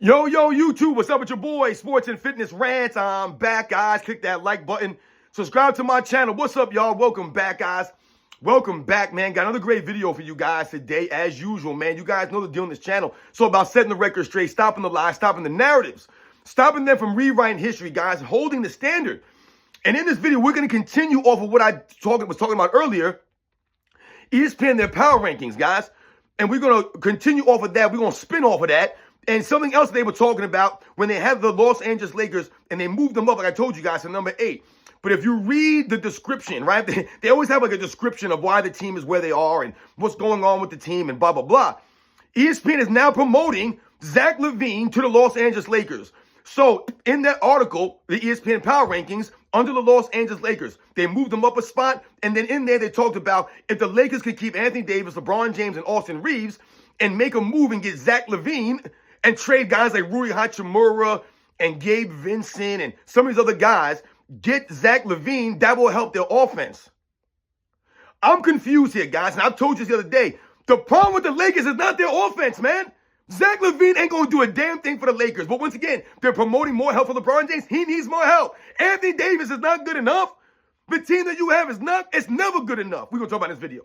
Yo, YouTube, what's up with your boy, Sports and Fitness Rants? I'm back, guys. Click that like button. Subscribe to my channel. What's up, y'all? Welcome back, guys. Welcome back, man. Got another great video for you guys today, as usual, man. You guys know the deal on this channel. So about setting the record straight, stopping the lies, stopping the narratives, stopping them from rewriting history, guys, holding the standard. And in this video, we're going to continue off of what I was talking about earlier, ESPN, their power rankings, guys. And we're going to continue off of that. We're going to spin off of that. And something else they were talking about when they had the Los Angeles Lakers and they moved them up, like I told you guys, to number 8. But if you read the description, right, they always have like a description of why the team is where they are and what's going on with the team and blah, blah, blah. ESPN is now promoting Zach Levine to the Los Angeles Lakers. So in that article, the ESPN Power Rankings, under the Los Angeles Lakers, they moved them up a spot. And then in there, they talked about if the Lakers could keep Anthony Davis, LeBron James, and Austin Reeves and make a move and get Zach Levine and trade guys like Rui Hachimura and Gabe Vincent and some of these other guys, get Zach Levine, that will help their offense. I'm confused here, guys, and I've told you this the other day. The problem with the Lakers is not their offense, man. Zach Levine ain't going to do a damn thing for the Lakers. But once again, they're promoting more help for LeBron James. He needs more help. Anthony Davis is not good enough. The team that you have is not, it's never good enough. We're going to talk about this video.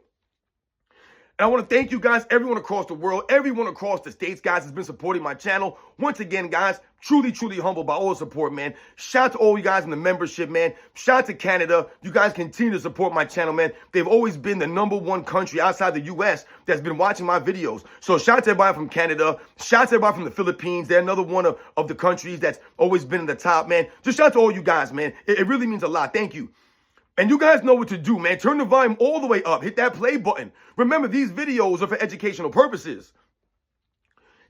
And I want to thank you guys, everyone across the world, everyone across the states, guys, has been supporting my channel. Once again, guys, truly, truly humbled by all the support, man. Shout out to all you guys in the membership, man. Shout out to Canada. You guys continue to support my channel, man. They've always been the #1 country outside the U.S. that's been watching my videos. So shout out to everybody from Canada. Shout out to everybody from the Philippines. They're another one of the countries that's always been in the top, man. Just shout out to all you guys, man. It really means a lot. Thank you. And you guys know what to do, man. Turn the volume all the way up. Hit that play button. Remember, these videos are for educational purposes.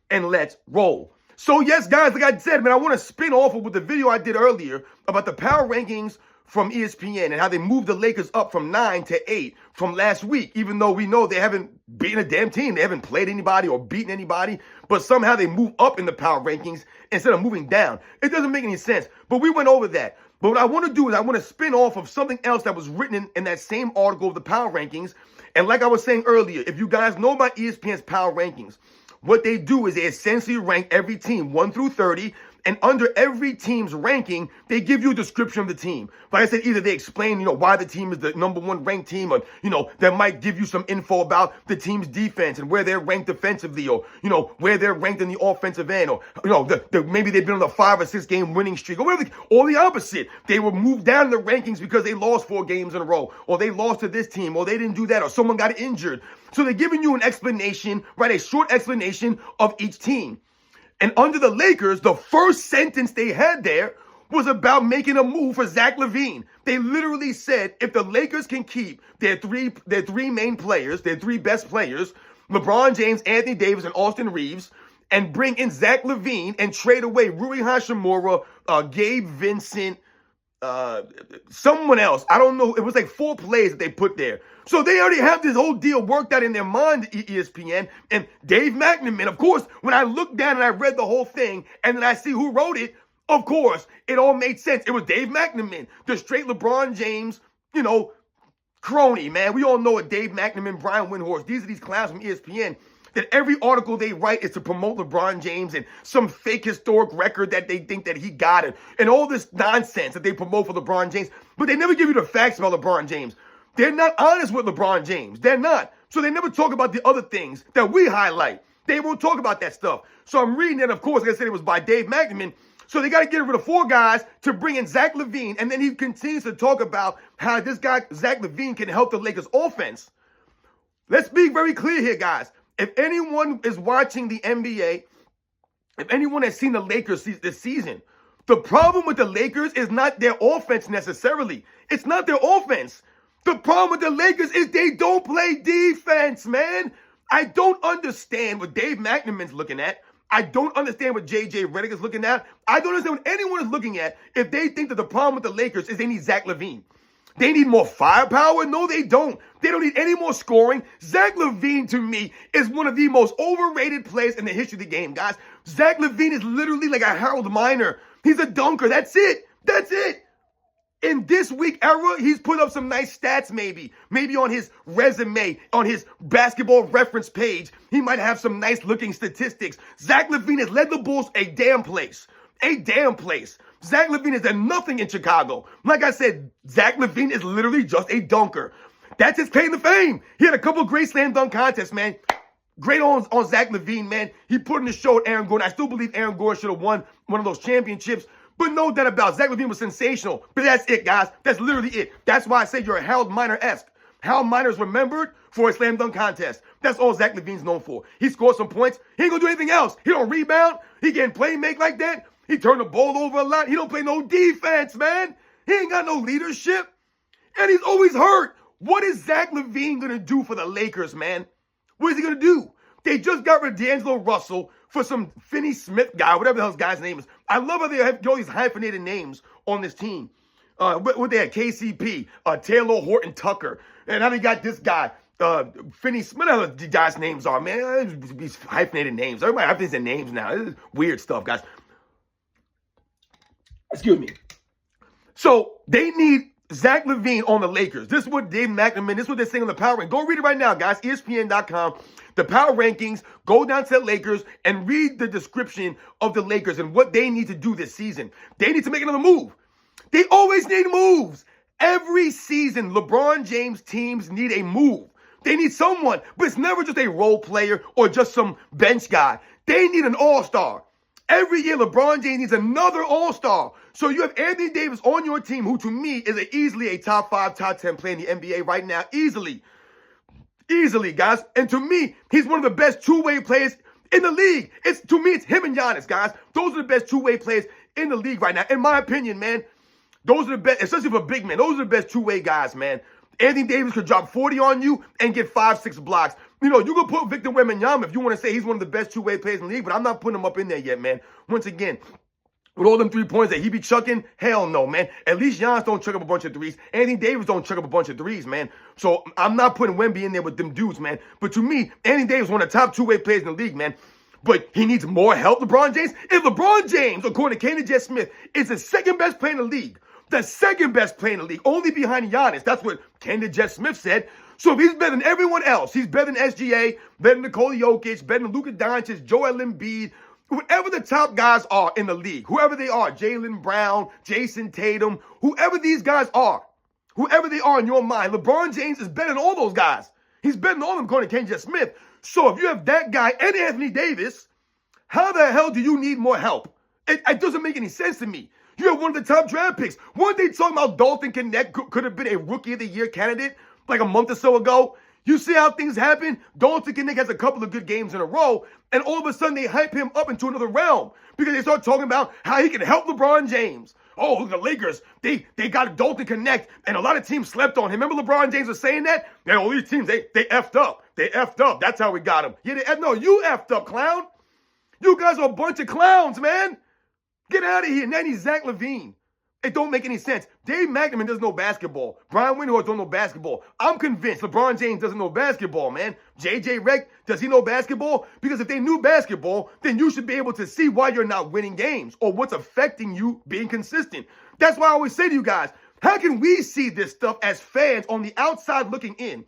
And let's roll. So, yes, guys, like I said, man, I want to spin off of the video I did earlier about the power rankings from ESPN and how they moved the Lakers up from 9 to 8 from last week, even though we know they haven't beaten a damn team. They haven't played anybody or beaten anybody, but somehow they move up in the power rankings instead of moving down. It doesn't make any sense, but we went over that. But what I want to do is I want to spin off of something else that was written in that same article of the power rankings. And like I was saying earlier, if you guys know about ESPN's power rankings, what they do is they essentially rank every team 1 through 30. And under every team's ranking, they give you a description of the team. Like I said, either they explain, why the team is the #1 ranked team, or, they might give you some info about the team's defense and where they're ranked defensively, or, where they're ranked in the offensive end, or, maybe they've been on a 5 or 6 game winning streak, or whatever, or the opposite. They were moved down in the rankings because they lost 4 games in a row, or they lost to this team, or they didn't do that, or someone got injured. So they're giving you an explanation, right, a short explanation of each team. And under the Lakers, the first sentence they had there was about making a move for Zach Levine. They literally said if the Lakers can keep their three main players, their 3 best players, LeBron James, Anthony Davis, and Austin Reeves, and bring in Zach Levine and trade away Rui Hachimura, Gabe Vincent, someone else. I don't know. It was like 4 plays that they put there. So they already have this whole deal worked out in their mind, ESPN. And Dave McNamara, of course, when I looked down and I read the whole thing and then I see who wrote it, of course, it all made sense. It was Dave McNamara, the straight LeBron James, crony, man. We all know what Dave McNamara, Brian Windhorst, these are these clowns from ESPN, that every article they write is to promote LeBron James and some fake historic record that they think that he got, and all this nonsense that they promote for LeBron James. But they never give you the facts about LeBron James. They're not honest with LeBron James. They're not. So they never talk about the other things that we highlight. They won't talk about that stuff. So I'm reading it. Of course, like I said, it was by Dave McNamara. So they got to get rid of 4 guys to bring in Zach Levine. And then he continues to talk about how this guy, Zach Levine, can help the Lakers offense. Let's be very clear here, guys. If anyone is watching the NBA, if anyone has seen the Lakers this season, the problem with the Lakers is not their offense necessarily. It's not their offense. The problem with the Lakers is they don't play defense, man. I don't understand what Dave McNamara's looking at. I don't understand what J.J. Redick is looking at. I don't understand what anyone is looking at if they think that the problem with the Lakers is they need Zach Levine. They need more firepower? No, they don't. They don't need any more scoring. Zach Levine, to me, is one of the most overrated players in the history of the game, guys. Zach Levine is literally like a Harold Miner. He's a dunker. That's it. That's it. In this week era, he's put up some nice stats maybe. Maybe on his resume, on his basketball reference page, he might have some nice looking statistics. Zach Levine has led the Bulls a damn place. A damn place. Zach Levine has done nothing in Chicago. Like I said, Zach Levine is literally just a dunker. That's his claim to fame. He had a couple of great slam dunk contests, man. Great on Zach Levine, man. He put in the show with Aaron Gordon. I still believe Aaron Gordon should have won one of those championships. But no doubt about it, Zach Levine was sensational. But that's it, guys. That's literally it. That's why I say you're a Harold Miner-esque. Harold Miner is remembered for a slam dunk contest. That's all Zach Levine's known for. He scored some points. He ain't gonna do anything else. He don't rebound. He can't play make like that. He turned the ball over a lot. He don't play no defense, man. He ain't got no leadership. And he's always hurt. What is Zach Levine gonna do for the Lakers, man? What is he gonna do? They just got rid of D'Angelo Russell for some Finney-Smith guy, whatever the hell his guy's name is. I love how they have all these hyphenated names on this team. What they had, KCP, Taylor Horton Tucker. And now they got this guy, Finney-Smith. Whatever the guys' names are, man. These hyphenated names. Everybody hyphenates names now. This is weird stuff, guys. Excuse me. So they need Zach Levine on the Lakers. This is what Dave McNamara, this is what they're saying on the Power Rankings. Go read it right now, guys. ESPN.com. The Power Rankings. Go down to the Lakers and read the description of the Lakers and what they need to do this season. They need to make another move. They always need moves. Every season, LeBron James teams need a move. They need someone, but it's never just a role player or just some bench guy. They need an all-star. Every year, LeBron James needs another all-star. So you have Anthony Davis on your team, who to me is easily a top 5, top 10 player in the NBA right now. Easily. Easily, guys. And to me, he's one of the best two-way players in the league. To me, it's him and Giannis, guys. Those are the best two-way players in the league right now. In my opinion, man, those are the best, especially for big men. Those are the best two-way guys, man. Anthony Davis could drop 40 on you and get 5, 6 blocks. You know, you can put Victor Wembanyama if you want to say he's one of the best two-way players in the league, but I'm not putting him up in there yet, man. Once again, with all them 3 points that he be chucking, hell no, man. At least Giannis don't chuck up a bunch of threes. Anthony Davis don't chuck up a bunch of threes, man. So I'm not putting Wemby in there with them dudes, man. But to me, Anthony Davis is one of the top two-way players in the league, man. But he needs more help, LeBron James. If LeBron James, according to Candace Smith, is the second best player in the league, the second best player in the league, only behind Giannis. That's what Candace Smith said. So if he's better than everyone else, he's better than SGA, better than Nikola Jokic, better than Luka Doncic, Joel Embiid, whoever the top guys are in the league, whoever they are, Jaylen Brown, Jason Tatum, whoever these guys are, whoever they are in your mind, LeBron James is better than all those guys. He's better than all of them, according to Candace Smith. So if you have that guy and Anthony Davis, how the hell do you need more help? It doesn't make any sense to me. You have one of the top draft picks. Weren't they talking about Dalton Connect could have been a Rookie of the Year candidate like a month or so ago? You see how things happen? Dalton Connect has a couple of good games in a row, and all of a sudden they hype him up into another realm because they start talking about how he can help LeBron James. Oh, the Lakers, they got Dalton Connect, and a lot of teams slept on him. Remember LeBron James was saying that? Yeah, all these teams, they effed up. They effed up. That's how we got him. Yeah, no, you effed up, clown. You guys are a bunch of clowns, man. Get out of here. Now he's Zach Levine. It don't make any sense. Dave McNamara doesn't know basketball. Brian Windhorst don't know basketball. I'm convinced LeBron James doesn't know basketball, man. JJ Redick, does he know basketball? Because if they knew basketball, then you should be able to see why you're not winning games or what's affecting you being consistent. That's why I always say to you guys, how can we see this stuff as fans on the outside looking in?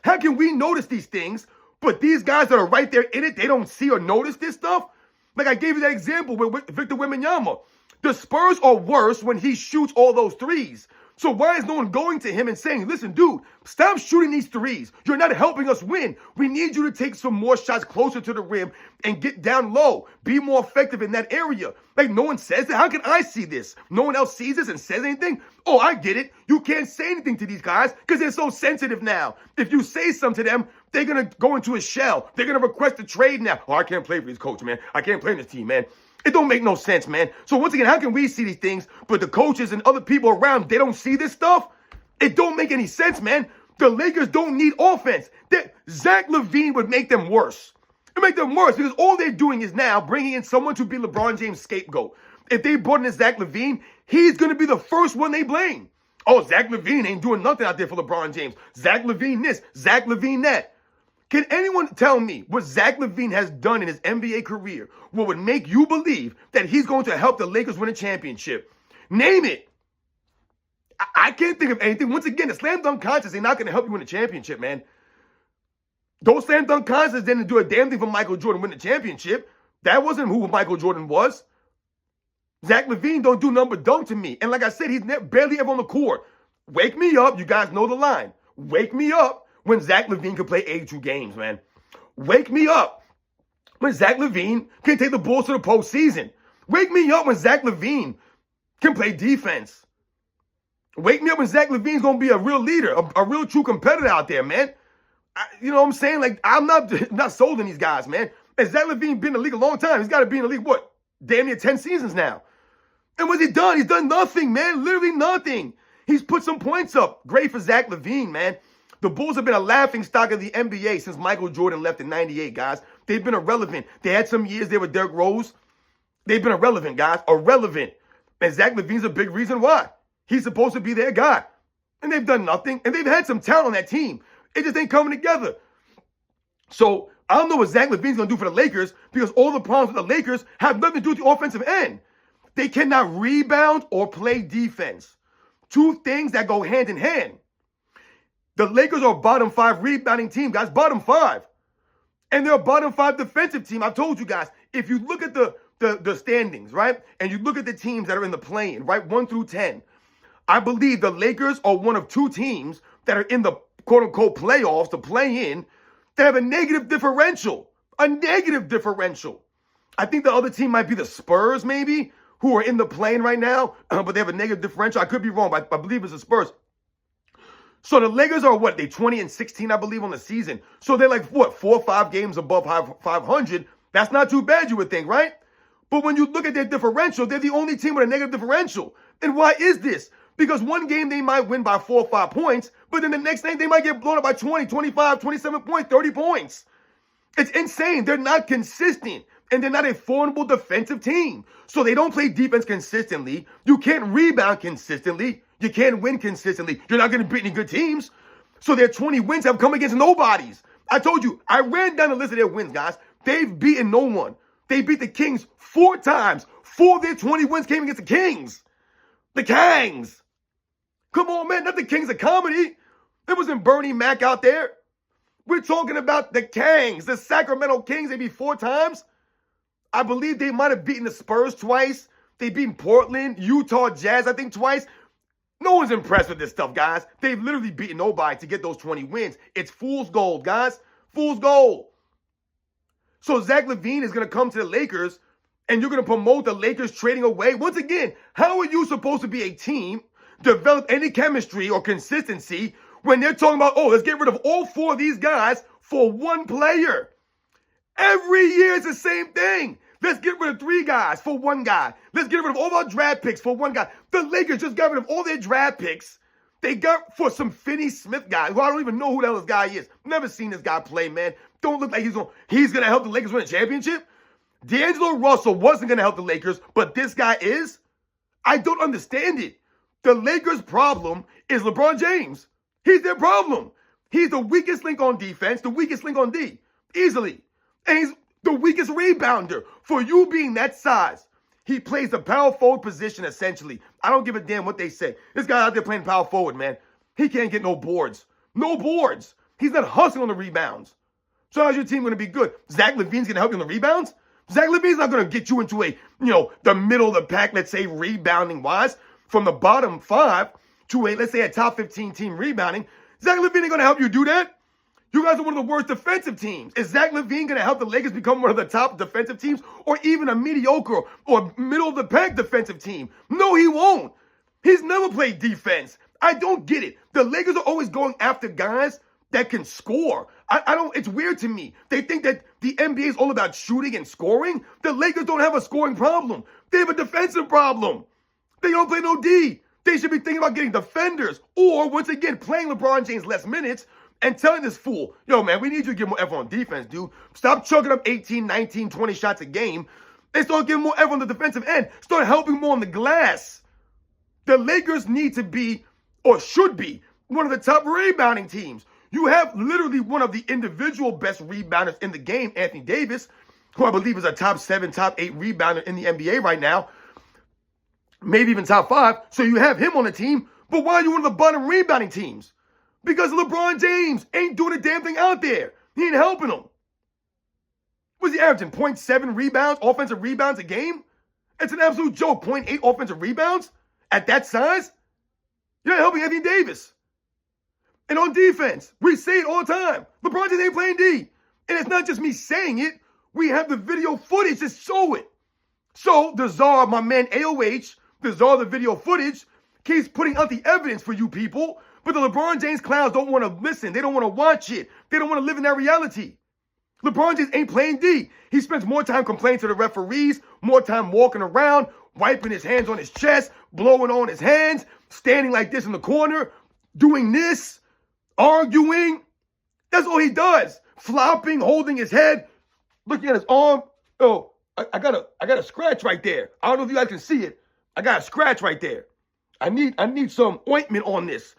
How can we notice these things, but these guys that are right there in it, they don't see or notice this stuff? Like I gave you that example with Victor Wembanyama. The Spurs are worse when he shoots all those threes. So why is no one going to him and saying, listen, dude, stop shooting these threes. You're not helping us win. We need you to take some more shots closer to the rim and get down low. Be more effective in that area. Like no one says that. How can I see this? No one else sees this and says anything? Oh, I get it. You can't say anything to these guys because they're so sensitive now. If you say something to them, they're going to go into a shell. They're going to request a trade now. Oh, I can't play for this coach, man. I can't play in this team, man. It don't make no sense, man. So once again, how can we see these things, but the coaches and other people around, they don't see this stuff? It don't make any sense, man. The Lakers don't need offense. Zach Levine would make them worse. It would make them worse because all they're doing is now bringing in someone to be LeBron James' scapegoat. If they brought in Zach Levine, he's going to be the first one they blame. Oh, Zach Levine ain't doing nothing out there for LeBron James. Zach Levine this, Zach Levine that. Can anyone tell me what Zach Levine has done in his NBA career, what would make you believe that he's going to help the Lakers win a championship? Name it. I can't think of anything. Once again, the slam dunk contests, they're not going to help you win a championship, man. Those slam dunk contests didn't do a damn thing for Michael Jordan win the championship. That wasn't who Michael Jordan was. Zach Levine don't do number dunk to me. And like I said, he's barely ever on the court. Wake me up. You guys know the line. Wake me up when Zach Levine can play 82 games, man. Wake me up when Zach Levine can take the Bulls to the postseason. Wake me up when Zach Levine can play defense. Wake me up when Zach Levine's going to be a real leader, a real true competitor out there, man. You know what I'm saying? Like, I'm not sold on these guys, man. And Zach Levine been in the league a long time. He's got to be in the league, what, damn near 10 seasons now. And what's he done? He's done nothing, man. Literally nothing. He's put some points up. Great for Zach Levine, man. The Bulls have been a laughingstock of the NBA since Michael Jordan left in '98, guys. They've been irrelevant. They had some years there with Derrick Rose. They've been irrelevant, guys. Irrelevant. And Zach Levine's a big reason why. He's supposed to be their guy. And they've done nothing. And they've had some talent on that team. It just ain't coming together. So I don't know what Zach Levine's going to do for the Lakers because all the problems with the Lakers have nothing to do with the offensive end. They cannot rebound or play defense. Two things that go hand in hand. The Lakers are a bottom 5 rebounding team, guys. Bottom 5. And they're a bottom 5 defensive team. I told you guys, if you look at the standings, right? And you look at the teams that are in the play-in, right? 1 through 10. I believe the Lakers are one of 2 teams that are in the quote-unquote playoffs, the play-in, that have a negative differential. A negative differential. I think the other team might be the Spurs, maybe, who are in the play-in right now, but they have a negative differential. I could be wrong, but I believe it's the Spurs. So the Lakers are what? They 20-16, I believe, on the season. So they're like, what, 4 or 5 games above 500. That's not too bad, you would think, right? But when you look at their differential, they're the only team with a negative differential. And why is this? Because one game they might win by 4 or 5 points, but then the next game they might get blown up by 20, 25, 27 points, 30 points. It's insane. They're not consistent. And they're not a formidable defensive team. So they don't play defense consistently. You can't rebound consistently. You can't win consistently. You're not going to beat any good teams. So their 20 wins have come against nobodies. I told you, I ran down the list of their wins, guys. They've beaten no one. They beat the Kings 4 times. 4 of their 20 wins came against the Kings. The Kangs. Come on, man. Not the Kings of comedy. There wasn't Bernie Mac out there. We're talking about the Kangs, the Sacramento Kings. They beat 4 times. I believe they might have beaten the Spurs twice. They beat Portland, Utah Jazz, I think twice. No one's impressed with this stuff, guys. They've literally beaten nobody to get those 20 wins. It's fool's gold, guys. Fool's gold. So Zach Levine is going to come to the Lakers, and you're going to promote the Lakers trading away. Once again, how are you supposed to be a team, develop any chemistry or consistency when they're talking about, oh, let's get rid of all 4 of these guys for 1 player? Every year it's the same thing. Let's get rid of 3 guys for 1 guy. Let's get rid of all our draft picks for 1 guy. The Lakers just got rid of all their draft picks. They got for some Finney-Smith guy, who I don't even know who the hell this guy is. Never seen this guy play, man. Don't look like he's going to help the Lakers win a championship. D'Angelo Russell wasn't going to help the Lakers, but this guy is? I don't understand it. The Lakers' problem is LeBron James. He's their problem. He's the weakest link on defense, the weakest link on D, easily. And he's the weakest rebounder. For you being that size, he plays the power forward position, essentially. I don't give a damn what they say. This guy out there playing power forward, man. He can't get no boards. No boards. He's not hustling on the rebounds. So how's your team going to be good? Zach Levine's going to help you on the rebounds? Zach Levine's not going to get you into the middle of the pack, let's say, rebounding-wise, from the bottom 5 to let's say, a top 15 team rebounding. Zach Levine ain't going to help you do that. You guys are one of the worst defensive teams. Is Zach Levine going to help the Lakers become one of the top defensive teams or even a mediocre or middle-of-the-pack defensive team? No, he won't. He's never played defense. I don't get it. The Lakers are always going after guys that can score. I don't, it's weird to me. They think that the NBA is all about shooting and scoring. The Lakers don't have a scoring problem. They have a defensive problem. They don't play no D. They should be thinking about getting defenders or, once again, playing LeBron James less minutes and telling this fool, yo, man, we need you to get more effort on defense, dude. Stop chucking up 18, 19, 20 shots a game and start giving more effort on the defensive end. Start helping more on the glass. The Lakers need to be, or should be, one of the top rebounding teams. You have literally one of the individual best rebounders in the game, Anthony Davis, who I believe is a top 7, top 8 rebounder in the NBA right now. Maybe even top 5. So you have him on the team. But why are you one of the bottom rebounding teams? Because LeBron James ain't doing a damn thing out there. He ain't helping them. Was he averaging 0.7 rebounds, offensive rebounds a game? It's an absolute joke. 0.8 offensive rebounds at that size? You're not helping Anthony Davis. And on defense, we say it all the time. LeBron James ain't playing D. And it's not just me saying it. We have the video footage to show it. So the czar, my man AOH, the czar of the video footage, keeps putting out the evidence for you people. But the LeBron James clowns don't want to listen. They don't want to watch it. They don't want to live in that reality. LeBron James ain't playing D. He spends more time complaining to the referees, more time walking around, wiping his hands on his chest, blowing on his hands, standing like this in the corner, doing this, arguing. That's all he does. Flopping, holding his head, looking at his arm. Oh, I got a scratch right there. I don't know if you guys can see it. I got a scratch right there. I need some ointment on this.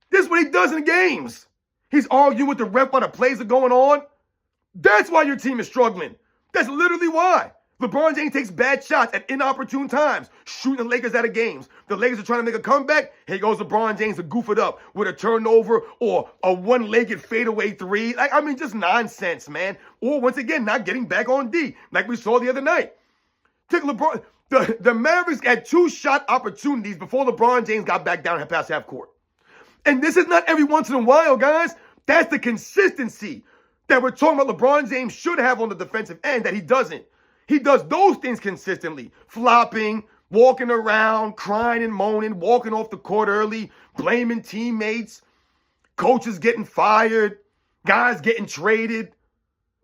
This is what he does in the games. He's arguing with the ref while the plays are going on. That's why your team is struggling. That's literally why. LeBron James takes bad shots at inopportune times, shooting the Lakers out of games. The Lakers are trying to make a comeback. Here goes LeBron James to goof it up with a turnover or a one-legged fadeaway three. Just nonsense, man. Or once again, not getting back on D, like we saw the other night. Take LeBron. The Mavericks had 2 shot opportunities before LeBron James got back down and past half court. And this is not every once in a while, guys. That's the consistency that we're talking about LeBron James should have on the defensive end that he doesn't. He does those things consistently. Flopping, walking around, crying and moaning, walking off the court early, blaming teammates, coaches getting fired, guys getting traded.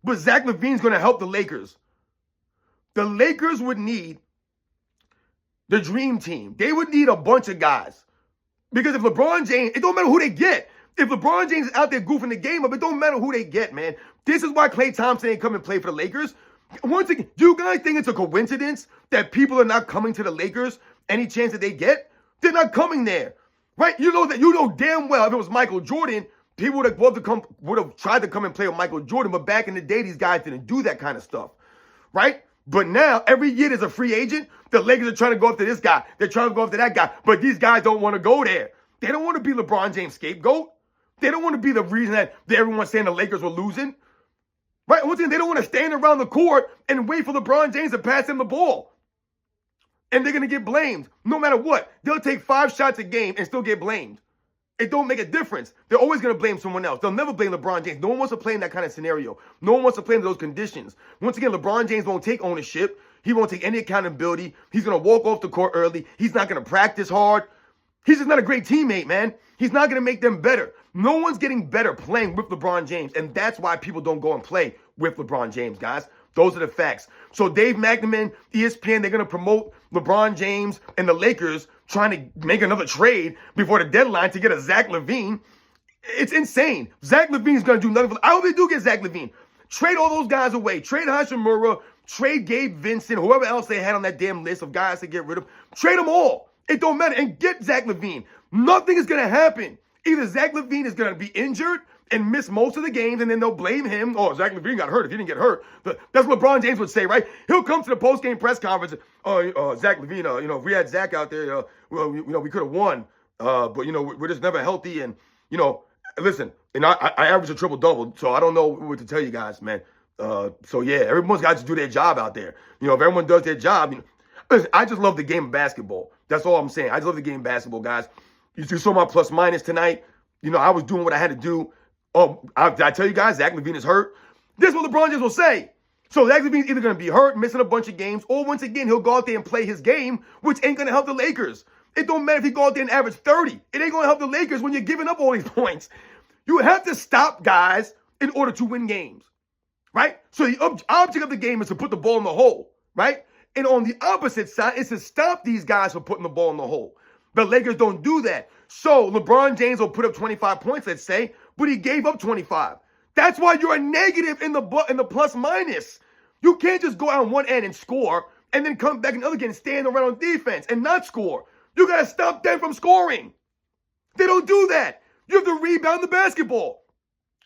But Zach Levine's going to help the Lakers. The Lakers would need the dream team. They would need a bunch of guys. Because if LeBron James, it don't matter who they get. If LeBron James is out there goofing the game up, it don't matter who they get, man. This is why Klay Thompson ain't come and play for the Lakers. Once again, do you guys think it's a coincidence that people are not coming to the Lakers any chance that they get? They're not coming there, right? You know damn well if it was Michael Jordan, people would have tried to come and play with Michael Jordan. But back in the day, these guys didn't do that kind of stuff, right? But now, every year there's a free agent. The Lakers are trying to go after this guy. They're trying to go after that guy. But these guys don't want to go there. They don't want to be LeBron James' scapegoat. They don't want to be the reason that everyone's saying the Lakers were losing. Right? Once again, they don't want to stand around the court and wait for LeBron James to pass them the ball. And they're going to get blamed. No matter what. They'll take 5 shots a game and still get blamed. It don't make a difference. They're always going to blame someone else. They'll never blame LeBron James. No one wants to play in that kind of scenario. No one wants to play in those conditions. Once again, LeBron James won't take ownership. He won't take any accountability. He's going to walk off the court early. He's not going to practice hard. He's just not a great teammate, man. He's not going to make them better. No one's getting better playing with LeBron James, and that's why people don't go and play with LeBron James, guys. Those are the facts. So Dave McNamara, ESPN, they're going to promote LeBron James and the Lakers trying to make another trade before the deadline to get a Zach Levine. It's insane. Zach Levine's going to do nothing. I hope they do get Zach Levine. Trade all those guys away. Trade Hashimura. Trade Gabe Vincent. Whoever else they had on that damn list of guys to get rid of. Trade them all. It don't matter. And get Zach Levine. Nothing is going to happen. Either Zach Levine is going to be injured and miss most of the games, and then they'll blame him. Oh, Zach Levine got hurt if he didn't get hurt. That's what LeBron James would say, right? He'll come to the post-game press conference. Zach Levine, if we had Zach out there, we could have won. But, we're just never healthy. And, listen, and I average a triple-double, so I don't know what to tell you guys, man. So, yeah, everyone's got to do their job out there. If everyone does their job, listen, I just love the game of basketball. That's all I'm saying. I just love the game of basketball, guys. You saw my plus-minus tonight. I was doing what I had to do. Oh, did I tell you guys Zach Levine is hurt? This is what LeBron James will say. So Zach Levine's either going to be hurt, missing a bunch of games, or once again, he'll go out there and play his game, which ain't going to help the Lakers. It don't matter if he go out there and average 30. It ain't going to help the Lakers when you're giving up all these points. You have to stop guys in order to win games, right? So the object of the game is to put the ball in the hole, right? And on the opposite side, it's to stop these guys from putting the ball in the hole. The Lakers don't do that. So LeBron James will put up 25 points, let's say, but he gave up 25. That's why you're a negative in the plus minus. You can't just go out on one end and score and then come back in the other end and stand around on defense and not score. You got to stop them from scoring. They don't do that. You have to rebound the basketball.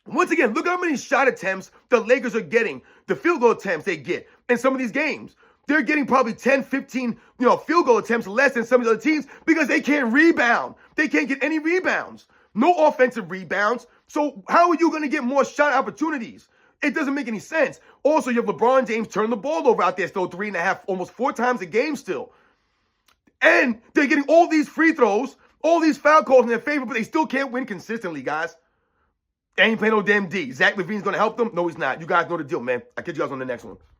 Once again, look how many shot attempts the Lakers are getting, the field goal attempts they get in some of these games. They're getting probably 10, 15, field goal attempts less than some of the other teams because they can't rebound. They can't get any rebounds. No offensive rebounds. So how are you going to get more shot opportunities? It doesn't make any sense. Also, you have LeBron James turn the ball over out there still 3.5, almost 4 times a game still. And they're getting all these free throws, all these foul calls in their favor, but they still can't win consistently, guys. They ain't playing no damn D. Zach Levine's going to help them? No, he's not. You guys know the deal, man. I'll catch you guys on the next one.